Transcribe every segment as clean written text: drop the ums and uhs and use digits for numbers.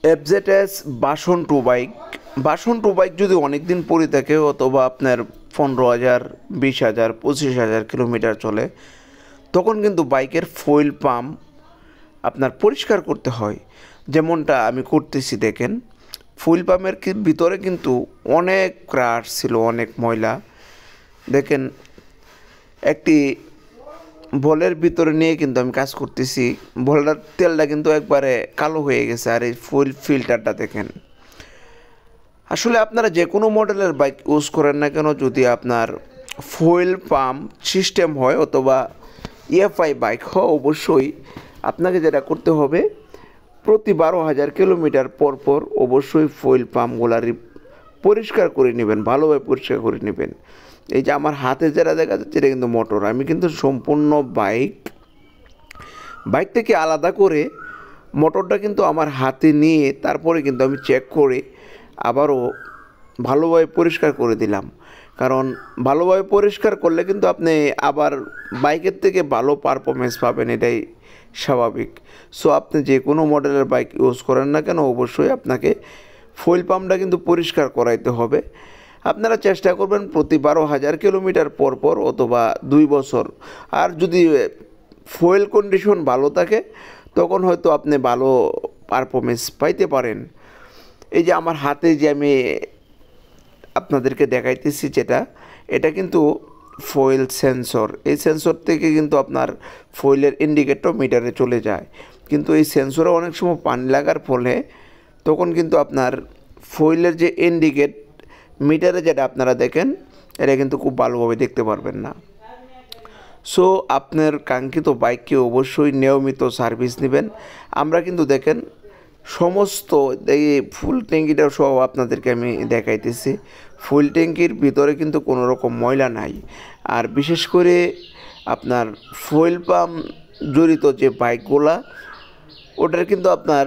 FZS বাসন two bike যদি অনেক দিন পরে থাকে অথবা আপনার 15,000, 20,000, 25,000 কিলোমিটার চলে, তখন কিন্তু বাইকের ফুয়েল পাম্প আপনার পরিষ্কার করতে হয়। যেমনটা আমি করতেছি দেখেন, ফুয়েল পাম্পের ভিতরে কিন্তু অনেক ক্রাশ ছিল, অনেক ময়লা। দেখেন, একটি বলের ভিতরে নিয়ে কিন্তু আমি কাজ করতেছি, বলটার তেলটা কিন্তু একবারে কালো হয়ে গেছে। আর এই ফুয়েল ফিল্টারটা দেখেন, আসলে আপনারা যে কোনো মডেলের বাইক ইউজ করেন না কেন, যদি আপনার ফুয়েল পাম্প সিস্টেম হয় অথবা ইএফআই বাইক হয়, অবশ্যই আপনাকে যেটা করতে হবে, প্রতি 12,000 কিলোমিটার পর পর অবশ্যই ফুয়েল পাম্পগুলা পরিষ্কার করে নেবেন, ভালোভাবে পরিষ্কার করে নেবেন। এই যে আমার হাতে যেটা দেখা যাচ্ছে, এটা কিন্তু মোটর। আমি কিন্তু সম্পূর্ণ বাইক থেকে আলাদা করে মোটরটা কিন্তু আমার হাতে নিয়ে তারপরে কিন্তু আমি চেক করে আবারও ভালোভাবে পরিষ্কার করে দিলাম। কারণ ভালোভাবে পরিষ্কার করলে কিন্তু আপনি আবার বাইকের থেকে ভালো পারফরমেন্স পাবেন, এটাই স্বাভাবিক। সো আপনি যে কোনো মডেলের বাইক ইউজ করেন না কেন, অবশ্যই আপনাকে ফুয়েল পাম্পটা কিন্তু পরিষ্কার করাইতে হবে। আপনারা চেষ্টা করবেন প্রতি 12,000 কিলোমিটার পর পর অথবা 2 বছর। আর যদি ফুয়েল কন্ডিশন ভালো থাকে, তখন হয়তো আপনি ভালো পারফরমেন্স পাইতে পারেন। এই যে আমার হাতে যে আমি আপনাদেরকে দেখাইতেছি যেটা, এটা কিন্তু ফুয়েল সেন্সর। এই সেন্সর থেকে কিন্তু আপনার ফুয়েলের ইন্ডিকেটর মিটারে চলে যায়, কিন্তু এই সেন্সরে অনেক সময় পানি লাগার ফলে তখন কিন্তু আপনার ফুয়েলের যে ইন্ডিকেট মিটারে যেটা আপনারা দেখেন, এটা কিন্তু খুব ভালোভাবে দেখতে পারবেন না। সো আপনার কাঙ্ক্ষিত বাইককে অবশ্যই নিয়মিত সার্ভিস নেবেন। আমরা কিন্তু দেখেন সমস্ত এই ফুল ট্যাঙ্কিটা সহ আপনাদেরকে আমি দেখাইতেছি, ফুল ট্যাঙ্কির ভিতরে কিন্তু কোনো রকম ময়লা নাই। আর বিশেষ করে আপনার ফুয়েল পাম্প জড়িত যে বাইকগুলা, ওটার কিন্তু আপনার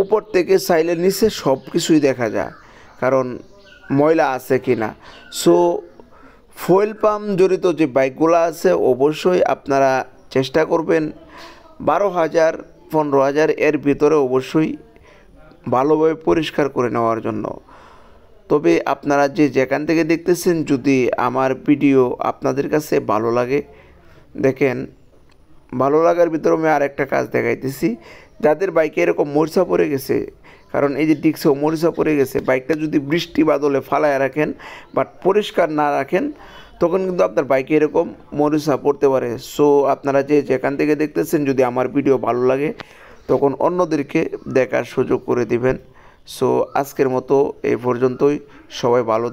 উপর থেকে চাইলে নিচে সব কিছুই দেখা যায়, কারণ ময়লা আছে কি না। সো ফুয়েল পাম্প জড়িত যে বাইকগুলো আছে, অবশ্যই আপনারা চেষ্টা করবেন 12,000, 15,000 এর ভিতরে অবশ্যই ভালোভাবে পরিষ্কার করে নেওয়ার জন্য। তবে আপনারা যে যেখান থেকে দেখতেছেন, যদি আমার ভিডিও আপনাদের কাছে ভালো লাগে, দেখেন ভালো লাগার ভিতরে আমি আরেকটা কাজ দেখাইতেছি। যাদের বাইকে এরকম মরিচা পড়ে গেছে, কারণ এই যে ডিস্কেও মরিচা পড়ে গেছে, বাইকটা যদি বৃষ্টি বাদলে ফালায় রাখেন বাট পরিষ্কার না রাখেন, তখন কিন্তু আপনার বাইকে এরকম মরিচা পড়তে পারে। সো আপনারা যে যেখান থেকে দেখতেছেন, যদি আমার ভিডিও ভালো লাগে, তখন অন্যদেরকে দেখার সুযোগ করে দিবেন। সো আজকের মতো এই পর্যন্তই। সবাই ভালো